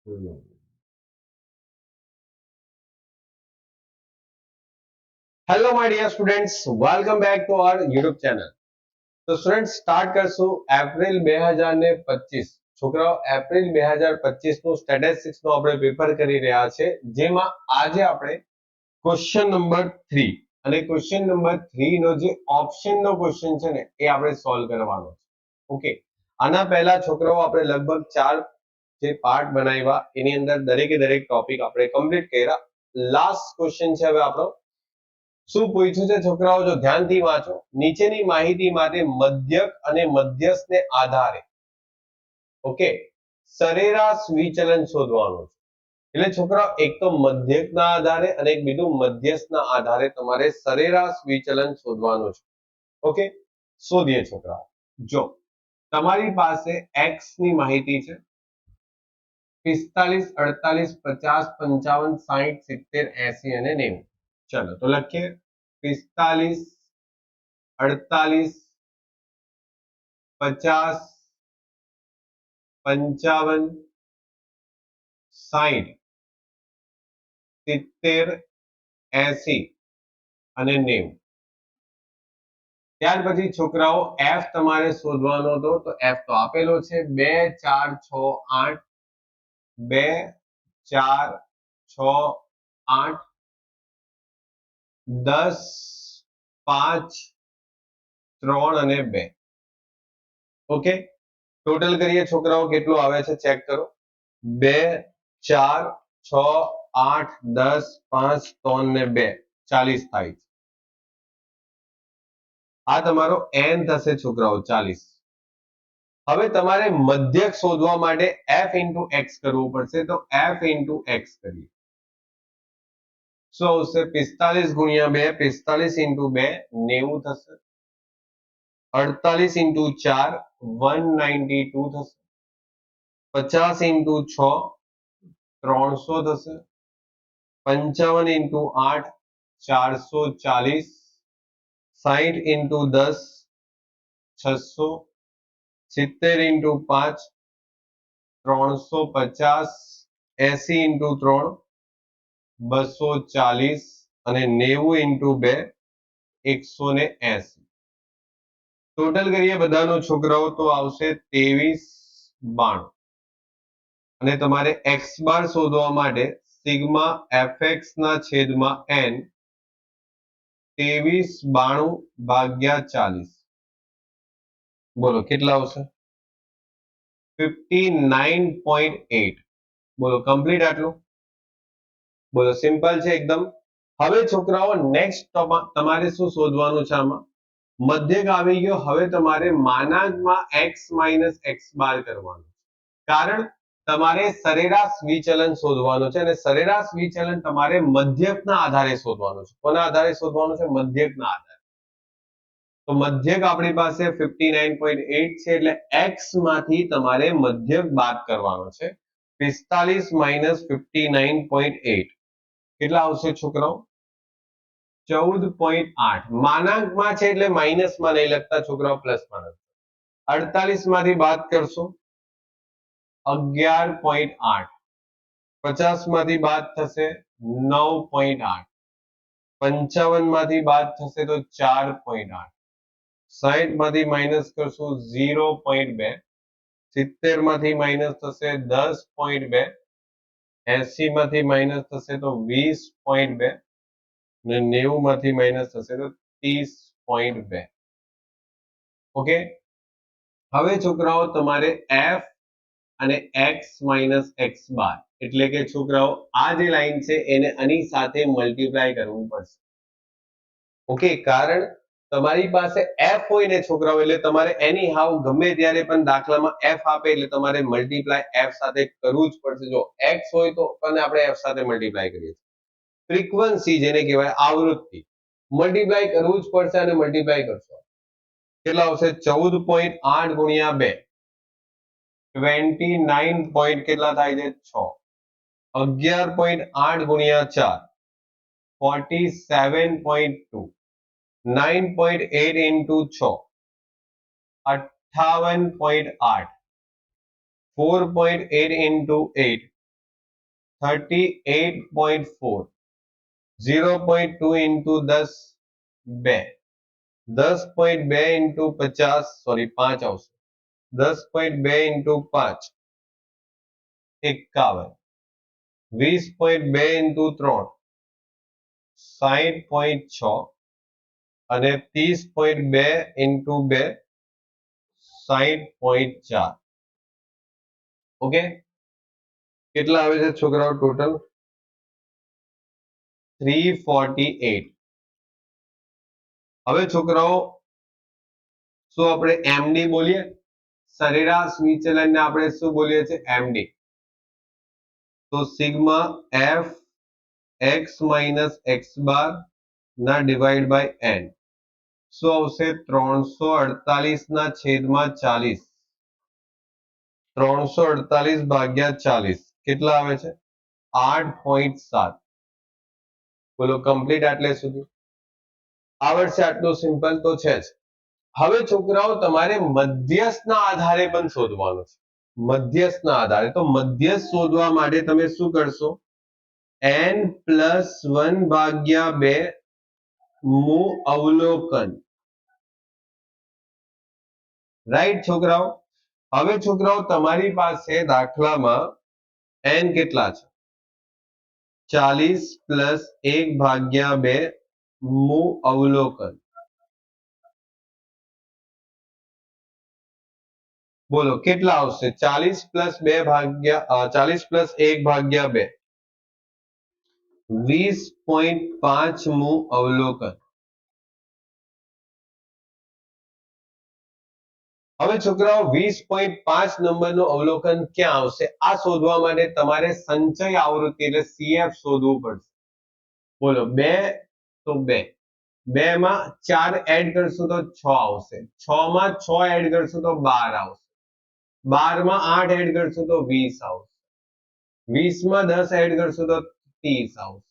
Hmm. Hello, my dear students. Welcome back to our YouTube channel. તો student start કરશું April 2025. છોકરાઓ April 2025 નું statistics નું આપણે પેપર કરી રહ્યા છે, જેમાં આજે આપણે ક્વેશ્ચન નંબર 3 અને ક્વેશ્ચન નંબર 3 નો જે ઓપ્શન નો ક્વેશ્ચન છે ને એ આપણે સોલ્વ કરવાનો છે. ઓકે, આના પહેલા છોકરાઓ આપણે લગભગ 4 જે પાર્ટ બનાવ્યા એની અંદર દરેકે દરેક ટોપિક આપણે કમ્પ્લીટ કર્યા. લાસ્ટ ક્વેશ્ચન છે હવે આપણો. શું પૂછ્યું છે છોકરાઓ? જો ધ્યાનથી વાંચો. નીચેની માહિતી માટે મધ્યક અને મધ્યસ્થને આધારે ઓકે સરેરાશ વિચલન શોધવાનું છે. એટલે છોકરાઓ એક તો મધ્યકના આધારે અને એક બીજું મધ્યસ્થના આધારે તમારે સરેરાશ વિચલન શોધવાનું છે. ઓકે, શોધીએ છોકરાઓ. જો તમારી પાસે x ની માહિતી છે 45, 48, 50, 55, 60, 70, 80 અને 90. ચલો તો લખીએ 45, 48, 50, 55, 60, 70, 80 અને 90. ત્યાર પછી છોકરાઓ f તમારે શોધવાનો હતો, તો f તો આપેલો છે 2, 4, 6, 8, 2, 4, 6, 8, 10, 5, 3 અને 2. ઓકે, ટોટલ કરીએ છોકરાઓ કેટલું આવે છે ચેક કરો. 2, 4, 6, 8, 10, 5, 3 ને 2 40 થાય છે. આ તમારો n થશે છોકરાઓ 40. હવે તમારે મધ્યક શોધવા માટે f into x કરવું પડશે, તો f into x કરીએ. શું આવશે? 45 ગુણ્યા 2, 45 into 2 90 થશે. 48 into 4 192 થશે. 50 into 6 300 થશે. 55 into 8 440. 60 into 10 600. 70 into 5 350. 80 into 3 240 અને 90 into 2 180. ટોટલ કરીએ બધાનો છોકરાઓ તો આવશે 2392. અને તમારે x બાર શોધવા માટે સિગ્મા fx ના છેદમાં n 2392 ભાગ્યા 40. બોલો કેટલા આવશે? 59.8. બોલો કમ્પ્લીટ આટલું? બોલો સિમ્પલ છે એકદમ. હવે છોકરાઓ નેક્સ્ટ તમારે શું શોધવાનું છે? આમાં મધ્યક આવી ગયો. હવે તમારે માનાંકમાં x માઇનસ x બાર કરવાનું, કારણ તમારે સરેરાશ વિચલન શોધવાનું છે અને સરેરાશ વિચલન તમારે મધ્યકના આધારે શોધવાનું છે. કોના આધારે શોધવાનું છે? મધ્યકના આધારે. તો મધ્યક આપણી પાસે 59.8 છે, એટલે x માંથી તમારે મધ્યક બાદ કરવાનો છે. 45 માઇનસ 59.8 કેટલા આવશે છોકરાઓ? 14.8. માનાંકમાં છે એટલે માઇનસમાં નહીં લખતા છોકરાઓ, પ્લસમાં લખતા. 48 માંથી બાદ કરશો 11.8. 50 માંથી બાદ થશે 9.8. 55 માંથી બાદ થશે તો 4.8. 60 માંથી માઇનસ કરશું 0.2. 70 માંથી માઇનસ થશે 10.2. 80 માંથી માઇનસ થશે તો 20.2 અને 90 માંથી માઇનસ થશે તો 30.2. ઓકે, હવે છોકરાઓ તમારે f અને x માઇનસ x બાર એટલે કે છોકરાઓ આ જે લાઈન છે એને આની સાથે મલ્ટીપ્લાય કરવું પડશે. ઓકે, કારણ તમારી પાસે f હોય ને છોકરાઓ એટલે તમારે એની હાવ ગમે ત્યારે પણ દાખલામાં f આપે એટલે તમારે મલ્ટીપ્લાય f સાથે કરવું જ પડશે. જો x હોય તો પણ આપણે f સાથે મલ્ટીપ્લાય કરીએ. ફ્રીક્વન્સી જેને કહેવાય આવૃત્તિ, મલ્ટીપ્લાય કરવું જ પડશે અને મલ્ટીપ્લાય કરશો કેટલા આવશે? 14.8 ગુણ્યા 2 29 પોઈન્ટ કેટલા થાય છે? 6. 11.8 ગુણ્યા 4 47.2. 9.8 into 6 58.8. 4.8 into 8 38.4 0.2 into 10 2 10.2 into 50 sorry 5 આવશે 10.2 into 5 51 20.2 into 3 60.6 અને 30.2 into 2 60.4 ઓકે કેટલા આવે છે છોકરાઓ ટોટલ 348 હવે છોકરાઓ શું આપણે એમડી બોલીએ સરેરાશ વિચલન ને આપણે શું બોલીએ છીએ એમડી તો sigma f x minus x bar ના ડિવાઈડ બાય એન શું આવશે 348 ના છેદમાં 40 348 ભાગ્યા 40 કેટલા આવે છે 8.7 બોલો કમ્પ્લીટ આટલે સુધી આવડશે આટલું સિમ્પલ તો છે જ હવે છોકરાઓ તમારે મધ્યસ્થના આધારે પણ શોધવાનું છે મધ્યસ્થના આધારે તો મધ્યસ્થ શોધવા માટે તમે શું કરશો n+1 ભાગ્યા 2 નું અવલોકન રાઈટ છોકરાઓ હવે છોકરાઓ તમારી પાસે દાખલામાં n કેટલા છે 40 + 1 ભાગ્યા 2 નું અવલોકન બોલો કેટલા આવશે 40 + 1 ભાગ્યા 2 20.5 મું અવલોકન હવે છોકરાઓ 20.5 નંબરનું અવલોકન ક્યાં આવશે આ શોધવા માટે તમારે સંચય આવૃત્તિ એટલે CF શોધવું પડશે બોલો 2 તો 2 2 માં 4 એડ કરશું તો 6 આવશે 6 માં 6 એડ કરશું તો 12 આવશે 12 માં 8 એડ કરશું તો 20 આવશે 20 માં 10 એડ કરશું તો 30 આવશે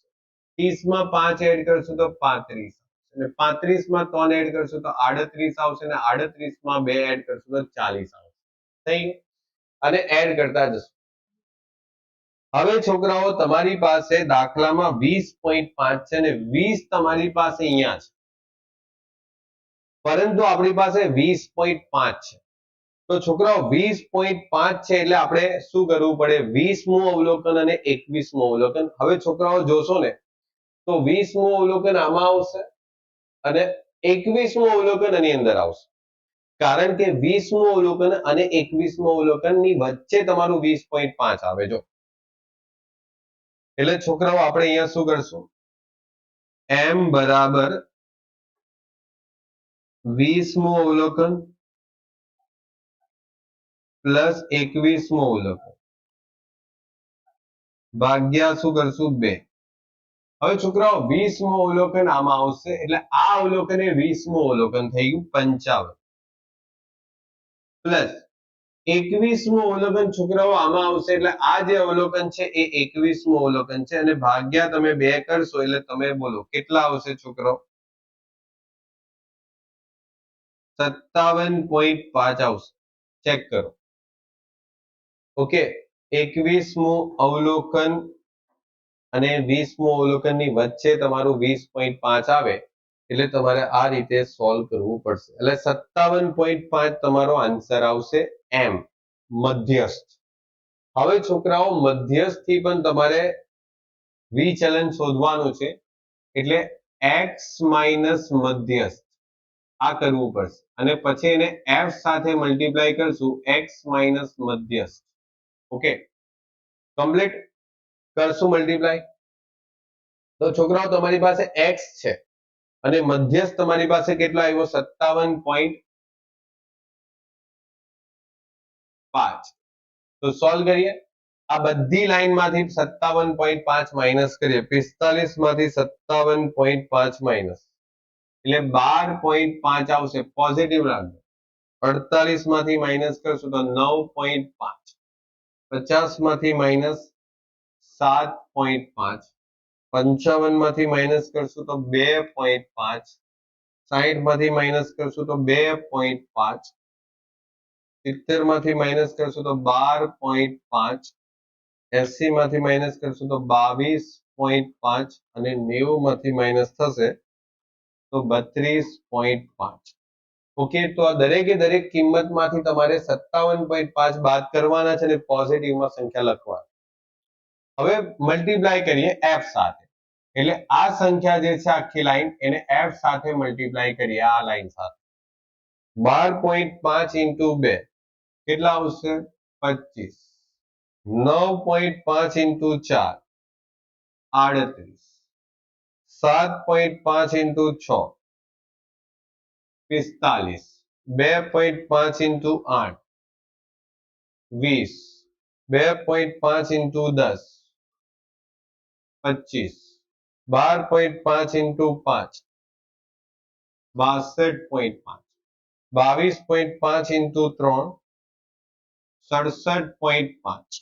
30 માં 5 એડ કરશું તો 35 અને 35 માં 3 એડ કરશું તો 38 આવશે અને 38 માં 2 એડ કરશું તો 40 આવશે થઈ ગયું અને એડ કરતા જશું હવે છોકરાઓ તમારી પાસે દાખલામાં 20.5 છે અને 20 તમારી પાસે અહીંયા છે પરંતુ આપણી પાસે 20.5 છે તો છોકરાઓ 20.5 છે એટલે આપણે શું કરવું પડે 20મું અવલોકન અને 21મું અવલોકન હવે છોકરાઓ જોશો ને તો 20મું અવલોકન આમાં આવશે અને 21મું અવલોકન આની અંદર આવશે કારણ કે 20મું અવલોકન અને 21મું અવલોકન ની વચ્ચે તમારું 20.5 આવે જો એટલે છોકરાઓ આપણે અહીંયા શું કરશું m બરાબર 20મું અવલોકન પ્લસ 21મું અવલોકન ભાગ્યા શું કરશું 2 હવે છોકરાઓ 20મું અવલોકન આમાં આવશે એટલે આ અવલોકન એ 20મું અવલોકન થઈ ગયું 55 પ્લસ 21મું અવલોકન છોકરાઓ આમાં આવશે એટલે આ જે અવલોકન છે એ 21મું અવલોકન છે અને ભાગ્યા તમે 2 કરશો એટલે તમે બોલો કેટલા આવશે છોકરાઓ 57.5 આવશે ચેક કરો ઓકે 21મું અવલોકન અને 20મું અવલોકન ની વચ્ચે તમારું 20.5 આવે એટલે તમારે આ રીતે સોલ્વ કરવું પડશે એટલે 57.5 તમારો આન્સર આવશે એમ મધ્યસ્થ હવે છોકરાઓ મધ્યસ્થ થી પણ તમારે વિચલન શોધવાનું છે એટલે x માઇનસ મધ્યસ્થ આ કરવું પડશે અને પછી એને f સાથે મલ્ટીપ્લાય કરશું x માઇનસ મધ્યસ્થ ઓકે કમ્પ્લીટ કરશું મલ્ટીપ્લાય તો છોકરાઓ તમારી પાસે x છે અને મધ્યસ્થ તમારી પાસે કેટલો આવ્યો 57.5 તો સોલ્વ કરીએ આ બધી લાઈન માંથી 57.5 માઈનસ કરીએ 45 માંથી 57.5 માઈનસ એટલે 12.5 આવશે પોઝિટિવ રાખજો 48 માંથી માઈનસ કરશું તો 9.5 50 માંથી માઈનસ 7.5 55 માંથી માઈનસ કરશું તો 2.5 60 માંથી માઈનસ કરશું તો 2.5 70 માંથી માઈનસ કરશું તો 12.5 80 માંથી માઇનસ કરશું તો 22.5 અને 90 માંથી માઇનસ થશે તો 32.5. ઓકે, તો આ દરેકે દરેક કિંમતમાંથી તમારે 57.5 બાદ કરવાના છે અને પોઝિટિવમાં સંખ્યા લખવાની. હવે મલ્ટીપ્લાય કરીએ f સાથે, એટલે આ સંખ્યા જે છે આખી લાઈન એને f સાથે મલ્ટીપ્લાય કરીએ આ લાઈન સાથે. 12.5 into 2 કેટલા આવશે? 25. 9.5 into 4 38. 7.5 into 6 45. 2.5 into 8 20. 2.5 into 10 25. 12.5 into 5 62.5. 22.5 into 3 67.5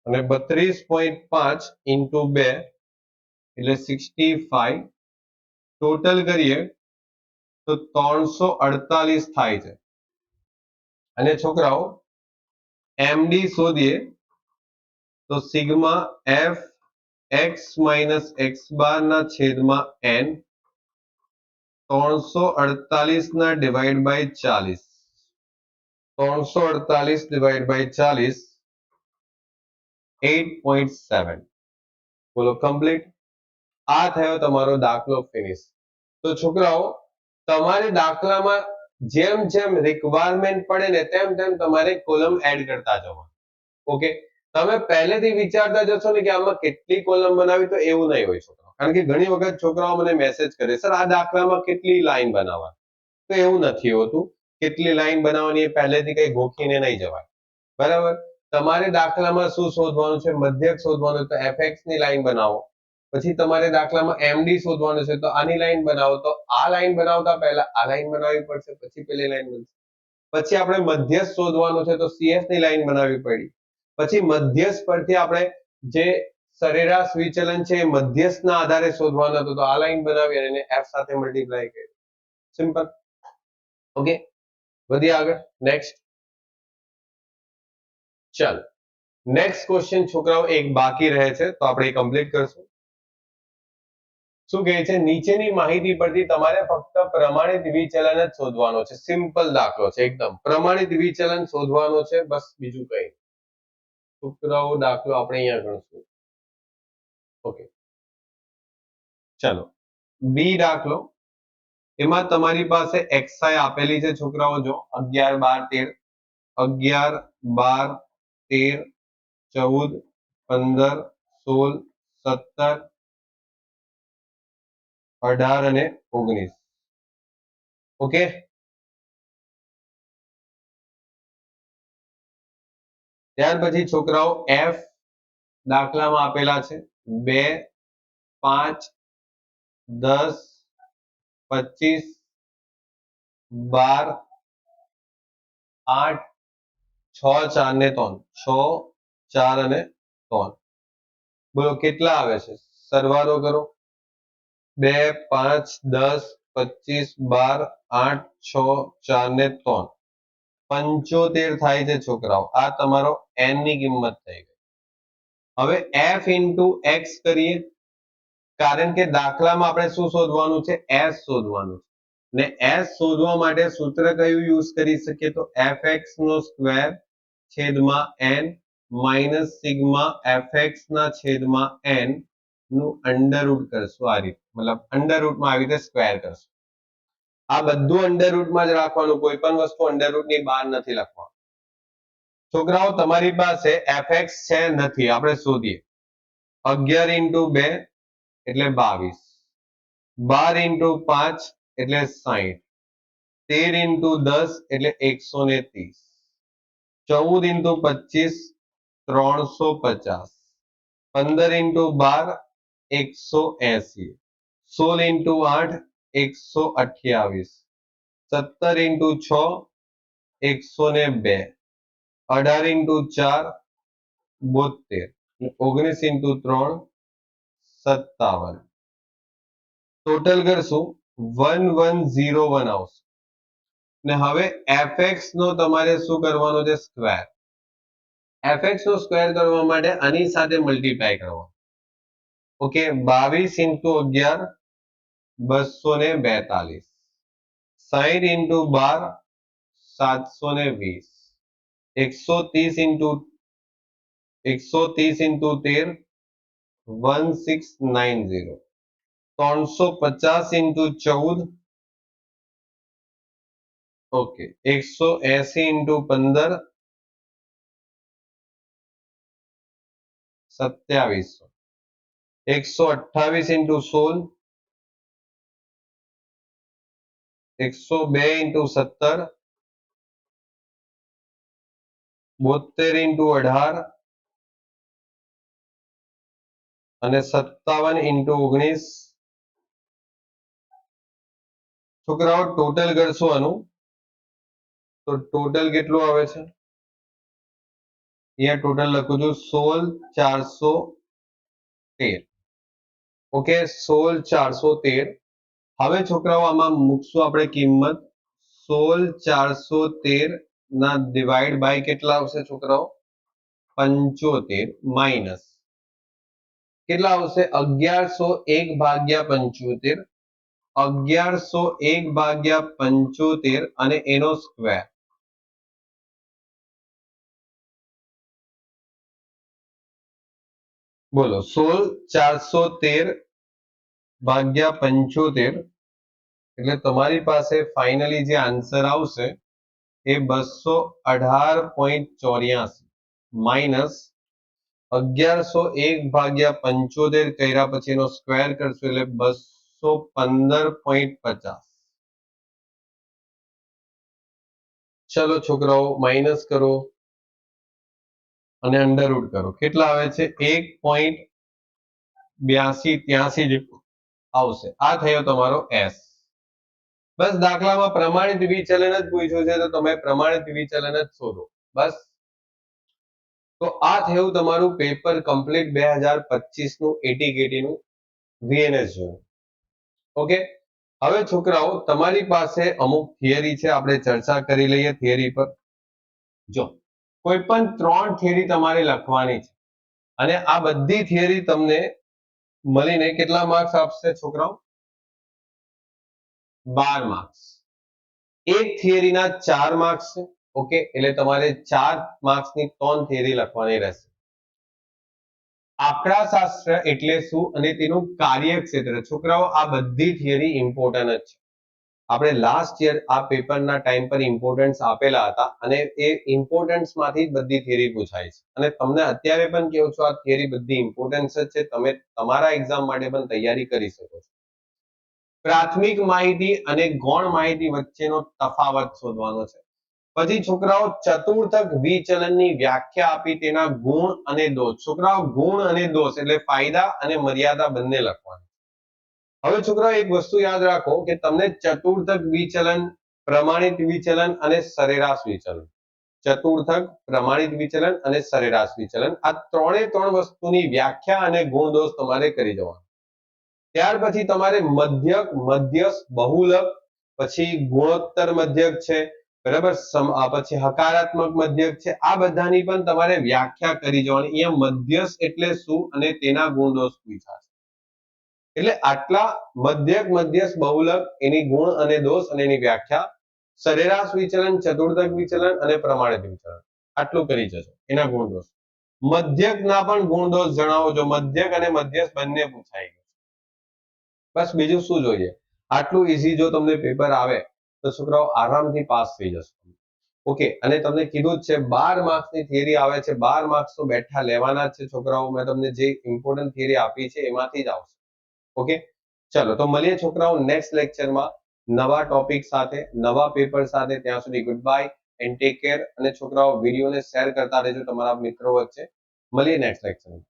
અને 32.5 into 2 એટલે 65. ટોટલ કરીએ તો 348 થાય છે. અને છોકરાઓ એમડી શોધીએ તો sigma f x minus x bar ના છેદમાં એન 348 ના ડિવાઈડ બાય 40. 348 divide by 40 8.7. બોલો કમ્પ્લીટ. આ થયો તમારો દાખલો ફિનિશ. તો છોકરાઓ તમારે દાખલામાં જેમ જેમ રિક્વાયરમેન્ટ પડે ને તેમ તેમ તમારે કોલમ એડ કરતા જવા. ઓકે, તમે પહેલેથી વિચારતા જશો ને કે આમાં કેટલી કોલમ બનાવી, તો એવું નહીં હોય છોકરાઓ. કારણ કે ઘણી વખત છોકરાઓ મને મેસેજ કરે, સર આ દાખલામાં કેટલી લાઈન બનાવવા, તો એવું નથી હોતું. કેટલી લાઈન બનાવવાની એ પહેલેથી કઈ ગોખીને નહીં જવાય. બરાબર, તમારે દાખલામાં શું શોધવાનું છે? મધ્યક શોધવાનું, તો fx ની લાઈન બનાવો. પછી તમારે દાખલામાં md શોધવાનું છે તો આની લાઈન બનાવો. તો આ લાઈન બનાવતા પહેલા આ લાઈન બનાવવી પડશે, પછી પેલી લાઈન બનશે. પછી આપણે મધ્યસ્થ શોધવાનું છે તો cf ની લાઈન બનાવવી પડી. પછી મધ્યસ્થ પરથી આપણે જે સરેરાશ વિચલન છે એ મધ્યસ્થના આધારે શોધવાનું હતું, તો આ લાઈન બનાવી અને f સાથે મલ્ટીપ્લાય કરી. સિમ્પલ. ઓકે, વધીએ આગળ. નેક્સ્ટ. ચાલો, નેક્સ્ટ ક્વેશ્ચન છોકરાઓ એક બાકી રહે છે તો આપણે કમ્પ્લીટ કરશું. શું કહે છે? નીચેની માહિતી પરથી તમારે ફક્ત પ્રમાણિત વિચલન જ શોધવાનો છે. સિમ્પલ દાખલો છે એકદમ. પ્રમાણિત વિચલન શોધવાનો છે, બસ બીજું કંઈ. છોકરાઓ દાખલો આપણે અહીંયા ગણશું. ઓકે, ચાલો બી દાખલો. એમાં તમારી પાસે xi આપેલી છે છોકરાઓ. જો 11 12 13 11 12 13 14 15 16 17 18 અને 19. ઓકે, ત્યાર પછી છોકરાઓ f દાખલામાં આપેલા છે 2 5 10 25 12 8 6 4 ને 3 6 4 અને 3. બોલો કેટલા આવે છે? સરવાળો કરો. 2 5 10 25 12 8 6 4 ને 3 75 થાય છે છોકરાઓ. આ તમારો n ની કિંમત થઈ ગઈ. હવે f ઇન્ટુ x કરીએ, કારણ કે દાખલામાં આપણે શું શોધવાનું છે? s શોધવાનું છે. ને s શોધવા માટે સૂત્ર કયું યુઝ કરી શકીએ? તો fx નો સ્ક્વેર છેદમાં n માઇનસ સિગ્મા fx ના છેદમાં n નું અંડરરૂટ કરશું. આ રીતે, મતલબ અંડરરૂટમાં આવી રીતે સ્ક્વેર કરશું. આ બધું અંડરરૂટમાં જ રાખવાનું, કોઈ પણ વસ્તુ અંડરરૂટની બહાર નથી લખવાનું. છોકરાઓ તમારી પાસે fx છે નથી, આપણે શોધીએ. 11 into 2 એટલે 22. 12 into 5 એટલે 60. 13 into 10 એટલે 130. 14 into 25 350. 15 into 12 180. 16 into 8 128. 17 into 6 102. 18 into 4 72. 19 into 3 57. Total કરશું 1101 આવશે. ને હવે fx નો તમારે શું કરવાનો છે? સ્ક્વેર. fx નો સ્ક્વેર કરવા માટે આની સાથે મલ્ટીપ્લાય કરવો. Okay 22 into 11 242 60 into 12 720 130 into 13 1690 350 into 14 okay 180 into 15 2700 128 into 16 102 into 17 72 into 18 અને 57 into 19 છોકરાઓ ટોટલ કરશો આનું તો ટોટલ કેટલું આવે છે અહીંયા ટોટલ લખું છું 16413 ઓકે 16413 હવે છોકરાઓ આમાં મૂકશું આપણે કિંમત 16413 ના ડિવાઇડ બાય કેટલા આવશે છોકરાઓ 75 માઇનસ કેટલા આવશે 1101 ભાગ્યા 75 1101 ભાગ્યા 75 અને એનો સ્ક્વેર બોલો 16413 ભાગ્યા 75 એટલે તમારી પાસે ફાઇનલી જે આન્સર આવશે એ 218.84 માઇનસ 1101 ભાગ્યા 75 કર્યા પછી એનો સ્ક્વેર કરશો એટલે 215.50 ચલો છોકરાઓ માઇનસ કરો અને અંડરરૂટ કરો કેટલા આવે છે 1.8283 જેટલું આવશે આ થયો તમારો એસ બસ દાખલામાં પ્રમાણિત વિચલન જ પૂછ્યું છે તો તમે પ્રમાણિત વિચલન જ શોધો બસ તો આ થયું તમારું પેપર કમ્પ્લીટ 2025 નું એટીકેટી નું વીએનએસ જોયું ઓકે હવે છોકરાઓ તમારી પાસે અમુક થિયરી છે આપણે ચર્ચા કરી લઈએ થિયરી પર જો કોઈ પણ 3 થિયરી તમારે લખવાની છે અને આ બધી થિયરી તમને મળીને કેટલા માર્ક્સ આપશે છોકરાઓ 12 માર્ક્સ એક થિયરીના 4 માર્ક્સ છે ઓકે એટલે તમારે 4 માર્ક્સની 3 થિયરી લખવાની રહેશે આંકડાશાસ્ત્ર એટલે શું અને તેનું કાર્યક્ષેત્ર છોકરાઓ આ બધી થિયરી ઇમ્પોર્ટન્ટ જ છે આપણે લાસ્ટ યર આ પેપરના ટાઈમ પર ઇમ્પોર્ટન્સ આપેલા હતા અને એ ઇમ્પોર્ટન્સ માંથી બધી થિયરી પૂછાય છે અને તમને અત્યારે પણ કહું છું આ થિયરી બધી ઇમ્પોર્ટન્સ જ છે તમે તમારા એક્ઝામ માટે પણ તૈયારી કરી શકો છો પ્રાથમિક માહિતી અને ગૌણ માહિતી વચ્ચેનો તફાવત શોધવાનો છે પછી છોકરાઓ ચતુર્થક વિચલનની વ્યાખ્યા આપી તેના ગુણ અને દોષ છોકરાઓ ગુણ અને દોષ એટલે ફાયદા અને મર્યાદા બંને લખવાનું હવે છોકરાઓ એક વસ્તુ યાદ રાખો કે તમને ચતુર્થક વિચલન પ્રમાણિત વિચલન અને સરેરાશ વિચલન ચતુર્થક પ્રમાણિત વિચલન અને સરેરાશ વિચલન આ ત્રણે ત્રણ વસ્તુની વ્યાખ્યા અને ગુણ દોષ તમારે કરી જવાનું ત્યાર પછી તમારે મધ્યક મધ્યસ્થ બહુલક પછી ગુણોત્તર મધ્યક છે બરાબર પછી હકારાત્મક મધ્યક છે આ બધાની પણ તમારે વ્યાખ્યા કરી જવાની અહીંયા મધ્યસ્થ એટલે શું અને તેના ગુણ દોષ પૂછાશે એટલે આટલા મધ્યક મધ્યસ્થ બહુલક એની ગુણ અને દોષ અને એની વ્યાખ્યા સરેરાશ વિચલન ચતુર્થક વિચલન અને પ્રમાણિત વિચલન આટલું કરી જજો એના ગુણ દોષ મધ્યક ના પણ ગુણ દોષ જણાવો જો મધ્યક અને મધ્યસ્થ બંને પૂછાય ગયું બસ બીજું શું જોઈએ આટલું ઈઝી જો તમને પેપર આવે તો છોકરાઓ આરામથી પાસ થઈ જશે ઓકે અને તમને કીધું જ છે 12 માર્ક્સની થિયરી આવે છે 12 માર્ક્સ તો બેઠા લેવાના જ છે છોકરાઓ મેં તમને જે ઇમ્પોર્ટન્ટ થિયરી આપી છે એમાંથી જ આવશે ઓકે ચલો તો મળીએ છોકરાઓ નેક્સ્ટ લેક્ચરમાં નવા ટોપિક સાથે નવા પેપર સાથે ત્યાં સુધી good bye and take care અને છોકરાઓ વિડીયોને શેર કરતા રહેજો તમારા મિત્રો વચ્ચે મળીએ નેક્સ્ટ લેક્ચરમાં